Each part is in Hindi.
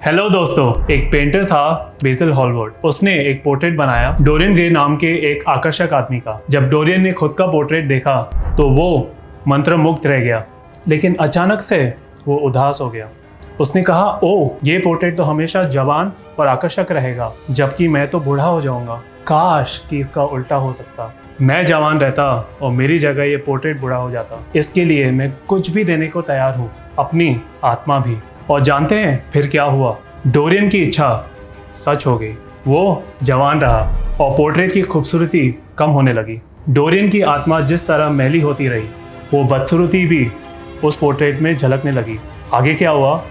हेलो दोस्तों, एक पेंटर था बेसिल हॉलवर्ड। उसने एक पोर्ट्रेट बनाया डोरियन ग्रे नाम के एक आकर्षक आदमी का। जब डोरियन ने खुद का पोर्ट्रेट देखा तो वो मंत्रमुग्ध रह गया, लेकिन अचानक से वो उदास हो गया। उसने कहा, ओह, ये पोर्ट्रेट तो हमेशा जवान और आकर्षक रहेगा, जबकि मैं तो बूढ़ा हो जाऊंगा। काश कि इसका उल्टा हो सकता, मैं जवान रहता और मेरी जगह ये पोर्ट्रेट बूढ़ा हो जाता। इसके लिए मैं कुछ भी देने को तैयार हूँ, अपनी आत्मा भी। और जानते हैं फिर क्या हुआ? डोरियन की इच्छा सच हो गई। वो जवान रहा और पोर्ट्रेट की खूबसूरती कम होने लगी। डोरियन की आत्मा जिस तरह मैली होती रही, वो बदसूरती भी उस पोर्ट्रेट में झलकने लगी। आगे क्या हुआ,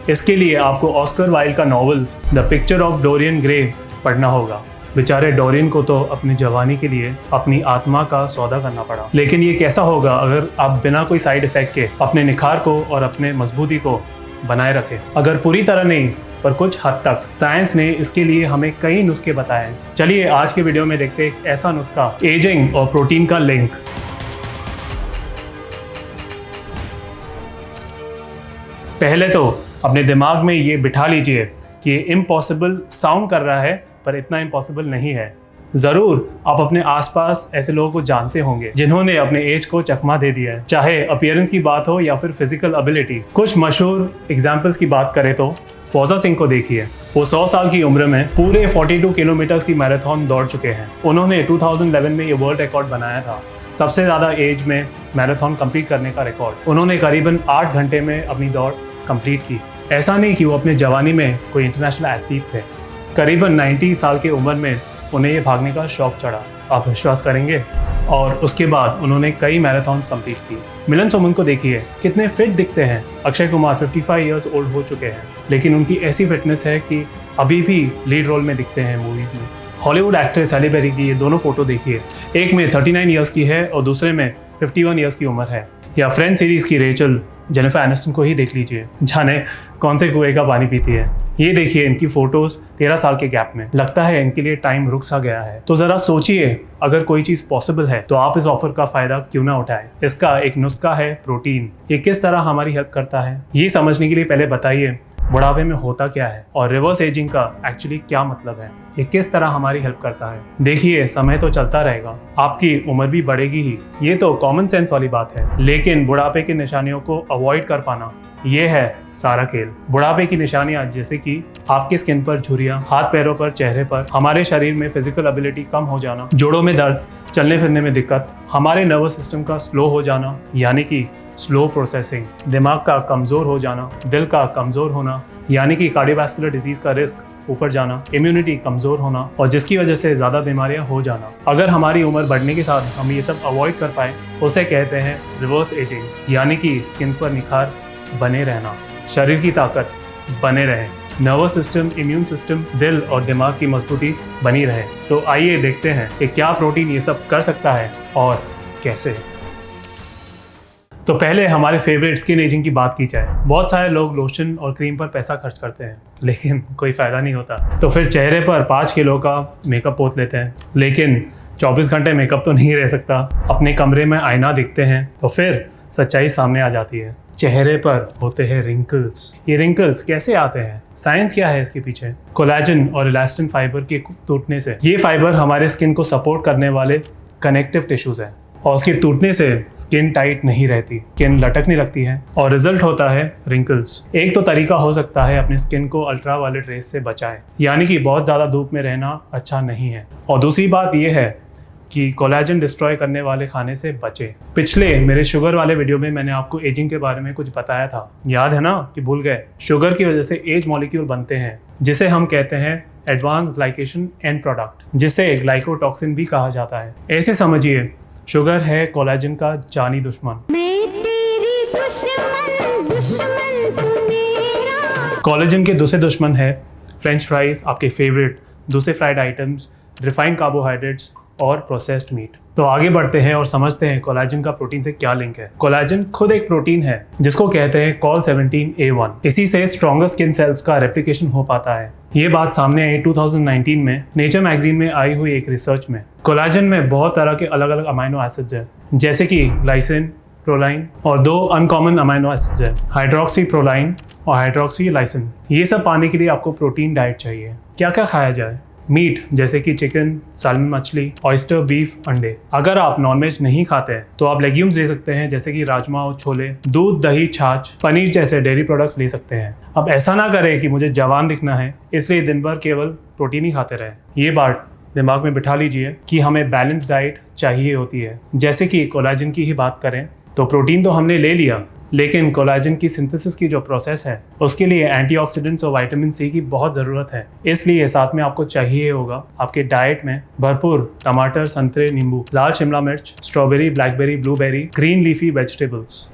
इसके लिए आपको ऑस्कर वाइल्ड का novel the picture of Dorian Gray पढ़ना होगा। बेचारे डोरियन को तो अपनी जवानी के लिए अपनी आत्मा का सौदा करना पड़ा। लेकिन ये कैसा होगा अगर आप बिना कोई साइड इफेक्ट के अपने निखार को और अपने मजबूती को बनाए रखें? अगर पूरी तरह नहीं, पर कुछ हद तक। साइंस ने इसके लिए हमें कई नुस्खे बताए हैं। चलिए आज के वीडियो में देखते हैं एक ऐसा नुस्खा, एजिंग और प्रोटीन का लिंक। पहले तो अपने दिमाग में ये बिठा लीजिए कि ये इम्पॉसिबल साउंड कर रहा है, पर इतना इम्पॉसिबल नहीं है। जरूर आप अपने आसपास ऐसे लोगों को जानते होंगे जिन्होंने अपने एज को चकमा दे दिया है, चाहे अपीयरेंस की बात हो या फिर फिजिकल एबिलिटी। कुछ मशहूर एग्जाम्पल्स की बात करें तो फौजा सिंह को देखिए। वो 100 साल की उम्र में पूरे 42 किलोमीटर की मैराथन दौड़ चुके हैं। उन्होंने 2011 में ये वर्ल्ड रिकॉर्ड बनाया था, सबसे ज़्यादा एज में मैराथन कंप्लीट करने का रिकॉर्ड। उन्होंने करीबन 8 घंटे में अपनी दौड़ कंप्लीट की। ऐसा नहीं कि वो अपने जवानी में कोई इंटरनेशनल एथलीट थे। करीबन 90 साल की उम्र में उन्हें ये भागने का शौक चढ़ा, आप विश्वास करेंगे? और उसके बाद उन्होंने कई मैराथन्स कंप्लीट की। मिलन सोमन को देखिए, कितने फिट दिखते हैं। अक्षय कुमार 55 इयर्स ओल्ड हो चुके हैं, लेकिन उनकी ऐसी फिटनेस है कि अभी भी लीड रोल में दिखते हैं मूवीज़ में। हॉलीवुड एक्ट्रेस हैले बेरी की ये दोनों फोटो देखिए, एक में 39 इयर्स की है और दूसरे में 51 इयर्स की उम्र है। या फ्रेंड्स सीरीज़ की रेचल जेनिफर एनिस्टन को ही देख लीजिए, जाने कौन से कुएं का पानी पीती है। ये देखिए इनकी फोटोज 13 साल के गैप में। लगता है इनके लिए टाइम रुक सा गया है। तो जरा सोचिए, अगर कोई चीज पॉसिबल है तो आप इस ऑफर का फायदा क्यों ना उठाएं। इसका एक नुस्खा है प्रोटीन। ये किस तरह हमारी हेल्प करता है, ये समझने के लिए पहले बताइए बुढ़ापे में होता क्या है और रिवर्स एजिंग का एक्चुअली क्या मतलब है, ये किस तरह हमारी हेल्प करता है। देखिए, समय तो चलता रहेगा, आपकी उम्र भी बढ़ेगी ही, ये तो कॉमन सेंस वाली बात है। लेकिन बुढ़ापे की निशानियों को अवॉइड कर पाना, ये है सारा खेल। बुढ़ापे की निशानियां जैसे कि आपकी स्किन पर झुर्रियां, हाथ पैरों पर, चेहरे पर, हमारे शरीर में फिजिकल एबिलिटी कम हो जाना, जोड़ों में दर्द, चलने फिरने में दिक्कत, हमारे नर्वस सिस्टम का स्लो हो जाना यानी कि स्लो प्रोसेसिंग, दिमाग का कमजोर हो जाना, दिल का कमजोर होना यानी कि कार्डियोवैस्कुलर डिजीज का रिस्क ऊपर जाना, इम्यूनिटी कमजोर होना और जिसकी वजह से ज्यादा बीमारियां हो जाना। अगर हमारी उम्र बढ़ने के साथ हम ये सब अवॉइड कर पाए, उसे कहते हैं रिवर्स एजिंग, यानी कि स्किन पर निखार बने रहना, शरीर की ताकत बने रहे, नर्वस सिस्टम, इम्यून सिस्टम, दिल और दिमाग की मजबूती बनी रहे। तो आइए देखते हैं कि क्या प्रोटीन ये सब कर सकता है और कैसे। तो पहले हमारे फेवरेट स्किन एजिंग की बात की जाए। बहुत सारे लोग लोशन और क्रीम पर पैसा खर्च करते हैं, लेकिन कोई फ़ायदा नहीं होता। तो फिर चेहरे पर 5 किलो का मेकअप पोत लेते हैं, लेकिन 24 घंटे मेकअप तो नहीं रह सकता। अपने कमरे में आईना दिखते हैं तो फिर सच्चाई सामने आ जाती है। चेहरे पर होते हैं रिंकल्स। ये रिंकल्स कैसे आते हैं, साइंस क्या है इसके पीछे? कोलेजन और इलास्टिन फाइबर के टूटने से। ये फाइबर हमारे स्किन को सपोर्ट करने वाले कनेक्टिव टिश्यूज हैं और उसके टूटने से स्किन टाइट नहीं रहती, स्किन लटकने लगती है और रिजल्ट होता है रिंकल्स। एक तो तरीका हो सकता है अपनी स्किन को अल्ट्रा वायलेट रेस से बचाएं, यानी कि बहुत ज़्यादा धूप में रहना अच्छा नहीं है। और दूसरी बात यह है कि कोलेजन डिस्ट्रॉय करने वाले खाने से बचे। पिछले मेरे शुगर वाले वीडियो में मैंने आपको एजिंग के बारे में कुछ बताया था, याद है ना कि भूल गए? शुगर की वजह से एज मॉलिक्यूल बनते हैं जिसे हम कहते हैं एडवांस ग्लाइकेशन एंड प्रोडक्ट, जिसे ग्लाइकोटॉक्सिन भी कहा जाता है। ऐसे समझिए, शुगर है कोलेजन का जानी दुश्मन। कोलेजन के दूसरे दुश्मन है फ्रेंच फ्राइज, आपके फेवरेट दूसरे फ्राइड आइटम्स, रिफाइंड कार्बोहाइड्रेट्स और प्रोसेस्ड मीट। तो आगे बढ़ते हैं और समझते हैं कोलेजन का प्रोटीन से क्या लिंक है। कोलेजन खुद एक प्रोटीन है जिसको कहते हैं COL17A1। इसी से स्ट्रॉन्गर स्किन सेल्स का रेप्लिकेशन हो पाता है। ये बात सामने आई 2019 में नेचर मैगजीन में आई हुई एक रिसर्च में। कोलेजन में बहुत तरह के अलग अलग अमाइनो एसिड्स हैं, जैसे कि ग्लाइसिन, प्रोलाइन और 2 अनकॉमन अमाइनो एसिड्स हैं, हाइड्रोक्सी प्रोलाइन और हाइड्रोक्सी लाइसिन। ये सब पाने के लिए आपको प्रोटीन डाइट चाहिए। क्या क्या खाया जाए? मीट जैसे कि चिकन, सालमन मछली, ऑयस्टर, बीफ, अंडे। अगर आप नॉनवेज नहीं खाते हैं तो आप लेग्यूम्स ले सकते हैं जैसे कि राजमा और छोले। दूध, दही, छाछ, पनीर जैसे डेयरी प्रोडक्ट्स ले सकते हैं। अब ऐसा ना करें कि मुझे जवान दिखना है इसलिए दिन भर केवल प्रोटीन ही खाते रहे। ये बात दिमाग में बिठा लीजिए कि हमें बैलेंस डाइट चाहिए होती है। जैसे कि कोलाजन की ही बात करें तो प्रोटीन तो हमने ले लिया, लेकिन कोलाजन की सिंथेसिस की जो प्रोसेस है उसके लिए एंटीऑक्सीडेंट्स और विटामिन सी की बहुत ज़रूरत है। इसलिए साथ में आपको चाहिए होगा आपके डाइट में भरपूर टमाटर, संतरे, नींबू, लाल शिमला मिर्च, strawberry, blackberry, blueberry, green leafy vegetables.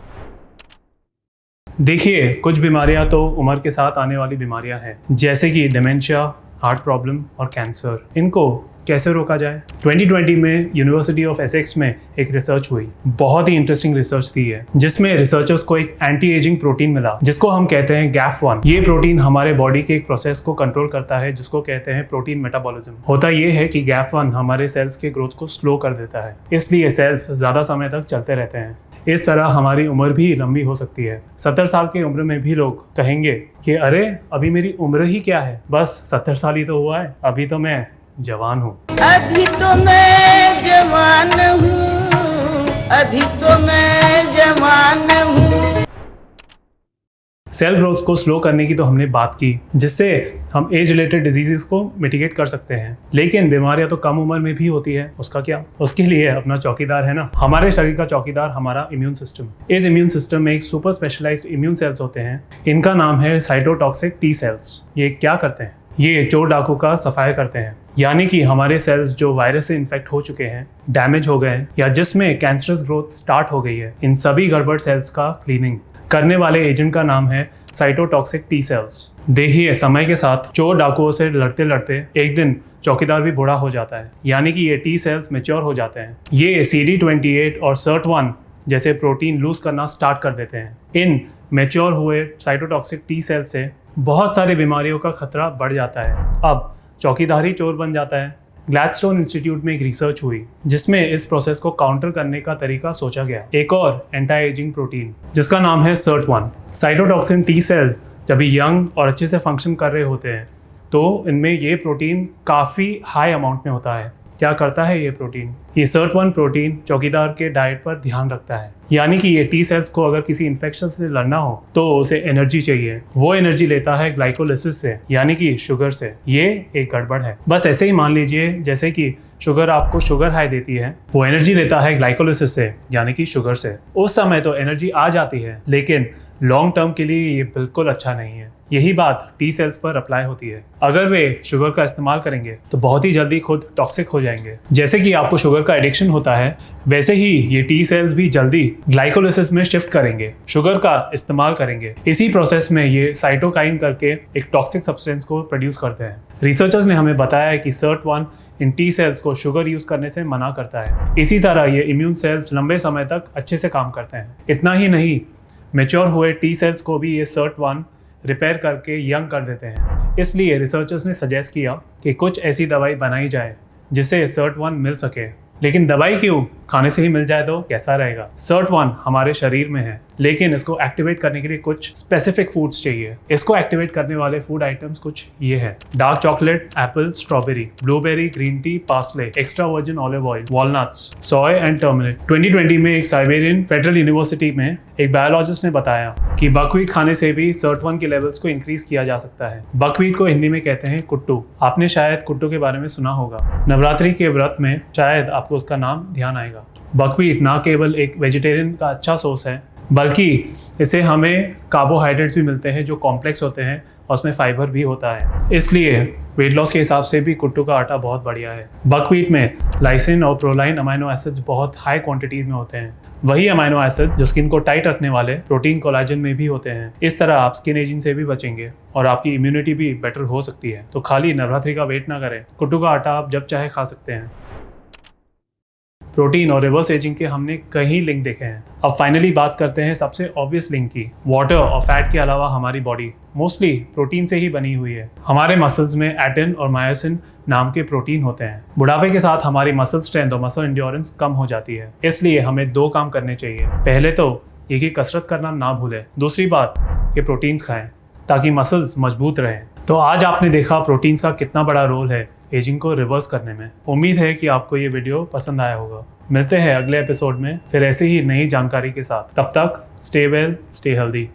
देखिए, कुछ बीमारियां तो उम्र के साथ आने वाली बीमारियां हैं जैसे कि डिमेंशिया, हार्ट प्रॉब्लम और कैंसर। इनको कैसे रोका जाए? 2020 में यूनिवर्सिटी ऑफ एसेक्स में एक रिसर्च हुई, बहुत ही इंटरेस्टिंग रिसर्च थी है, जिसमें रिसर्चर्स को एक एंटी एजिंग प्रोटीन मिला जिसको हम कहते हैं GAF1। ये प्रोटीन हमारे बॉडी के एक प्रोसेस को कंट्रोल करता है जिसको कहते हैं प्रोटीन मेटाबॉलिज्म। होता ये है कि GAF1 हमारे सेल्स के ग्रोथ को स्लो कर देता है, इसलिए सेल्स ज्यादा समय तक चलते रहते हैं। इस तरह हमारी उम्र भी लंबी हो सकती है। 70 साल की उम्र में भी लोग कहेंगे कि अरे अभी मेरी उम्र ही क्या है, बस 70 साल ही तो हुआ है, अभी तो मैं जवान हूँ। अभी तो मैं जवान हूँ, अभी तो मैं जवान हूँ। सेल ग्रोथ को स्लो करने की तो हमने बात की, जिससे हम एज रिलेटेड डिजीजेस को मिटिगेट कर सकते हैं। लेकिन बीमारियां तो कम उम्र में भी होती है, उसका क्या? उसके लिए अपना चौकीदार है ना, हमारे शरीर का चौकीदार हमारा इम्यून सिस्टम। इस इम्यून सिस्टम में एक सुपर स्पेशलाइज्ड इम्यून सेल्स होते हैं, इनका नाम है साइटोटॉक्सिक टी सेल्स। ये क्या करते हैं? ये चोर डाकू का सफाया करते हैं, यानी कि हमारे सेल्स जो वायरस से इन्फेक्ट हो चुके हैं, डैमेज हो गए हैं या जिसमें कैंसरस ग्रोथ स्टार्ट हो गई है, इन सभी गड़बड़ सेल्स का क्लीनिंग करने वाले एजेंट का नाम है साइटोटॉक्सिक टी सेल्स। देखिए, समय के साथ चोर डाकुओं से लड़ते लड़ते एक दिन चौकीदार भी बूढ़ा हो जाता है, यानी कि ये टी सेल्स मैच्योर हो जाते हैं। ये CD28 और SIRT1 जैसे प्रोटीन लूज करना स्टार्ट कर देते हैं। इन मैच्योर हुए साइटोटॉक्सिक टी सेल से बहुत सारी बीमारियों का खतरा बढ़ जाता है। अब चौकीदार ही चोर बन जाता है। ग्लैडस्टोन इंस्टीट्यूट में एक रिसर्च हुई जिसमें इस प्रोसेस को काउंटर करने का तरीका सोचा गया, एक और एंटी एजिंग प्रोटीन जिसका नाम है SIRT1। साइटोटॉक्सिन टी सेल जब यंग और अच्छे से फंक्शन कर रहे होते हैं तो इनमें ये प्रोटीन काफ़ी हाई अमाउंट में होता है। क्या करता है ये प्रोटीन? ये SIRT1 प्रोटीन चौकीदार के डाइट पर ध्यान रखता है, यानी कि ये टी सेल्स को अगर किसी इन्फेक्शन से लड़ना हो तो उसे एनर्जी चाहिए। वो एनर्जी लेता है ग्लाइकोलिसिस से, यानी कि शुगर से। ये एक गड़बड़ है। बस ऐसे ही मान लीजिए जैसे कि शुगर आपको शुगर हाई देती है, वो एनर्जी लेता है ग्लाइकोलिसिस से, यानी कि शुगर से। उस समय तो एनर्जी आ जाती है, लेकिन लॉन्ग टर्म के लिए ये बिल्कुल अच्छा नहीं है। यही बात टी सेल्स पर अप्लाई होती है। अगर वे शुगर का इस्तेमाल करेंगे तो बहुत ही जल्दी खुद टॉक्सिक हो जाएंगे। जैसे कि आपको शुगर का एडिक्शन होता है, वैसे ही ये टी सेल्स भी जल्दी ग्लाइकोलिसिस में शिफ्ट करेंगे, शुगर का इस्तेमाल करेंगे। इसी प्रोसेस में ये साइटोकाइन करके एक टॉक्सिक सब्सटेंस को प्रोड्यूस करते हैं। रिसर्चर्स ने हमें बताया कि SIRT1 इन टी सेल्स को शुगर यूज करने से मना करता है। इसी तरह ये इम्यून सेल्स लंबे समय तक अच्छे से काम करते हैं। इतना ही नहीं, मैच्योर हुए टी सेल्स को भी ये SIRT1 रिपेयर करके यंग कर देते हैं। इसलिए रिसर्चर्स ने सजेस्ट किया कि कुछ ऐसी दवाई बनाई जाए जिससे SIRT1 मिल सके। लेकिन दवाई क्यों? खाने से ही मिल जाए तो कैसा रहेगा? SIRT1 हमारे शरीर में है, लेकिन इसको एक्टिवेट करने के लिए कुछ स्पेसिफिक फूड्स चाहिए। इसको एक्टिवेट करने वाले फूड आइटम्स कुछ ये है: dark chocolate, Apple, strawberry, blueberry, green tea, parsley, extra virgin olive oil, walnuts, soy and turmeric. 2020 में एक साइबेरियन फेडरल यूनिवर्सिटी में एक बायोलॉजिस्ट ने बताया कि बकव्हीट खाने से भी SIRT1 के लेवल्स को इंक्रीज किया जा सकता है। बकव्हीट को हिंदी में कहते हैं कुट्टू। आपने शायद कुट्टू के बारे में सुना होगा। नवरात्रि के व्रत में शायद आपको उसका नाम ध्यान आएगा। बकव्हीट ना केवल एक वेजिटेरियन का अच्छा सोर्स है, बल्कि इससे हमें कार्बोहाइड्रेट्स भी मिलते हैं जो कॉम्प्लेक्स होते हैं और उसमें फाइबर भी होता है। इसलिए वेट लॉस के हिसाब से भी कुट्टू का आटा बहुत बढ़िया है। बकव्हीट में लाइसिन और प्रोलाइन अमाइनो एसिड्स बहुत हाई क्वांटिटीज में होते हैं। वही अमाइनो एसिड जो स्किन को टाइट रखने वाले प्रोटीन कोलाजन में भी होते हैं। इस तरह आप स्किन एजिंग से भी बचेंगे और आपकी इम्यूनिटी भी बेटर हो सकती है। तो खाली नवरात्रि का वेट ना करें, कुट्टू का आटा आप जब चाहे खा सकते हैं। प्रोटीन और रिवर्स एजिंग के हमने कई लिंक देखे हैं। अब फाइनली बात करते हैं सबसे ऑब्वियस लिंक की। वाटर और फैट के अलावा हमारी बॉडी मोस्टली प्रोटीन से ही बनी हुई है। हमारे मसल्स में एटिन और मायोसिन नाम के प्रोटीन होते हैं। बुढ़ापे के साथ हमारी मसल स्ट्रेंथ और मसल एंड्योरेंस कम हो जाती है। इसलिए हमें 2 काम करने चाहिए। पहले तो ये कि कसरत करना ना भूलें। दूसरी बात, ये प्रोटीन्स खाएं। ताकि मसल्स मजबूत रहें। तो आज आपने देखा प्रोटीन्स का कितना बड़ा रोल है एजिंग को रिवर्स करने में। उम्मीद है कि आपको ये वीडियो पसंद आया होगा। मिलते हैं अगले एपिसोड में फिर ऐसे ही नई जानकारी के साथ। तब तक स्टे वेल, स्टे हेल्दी।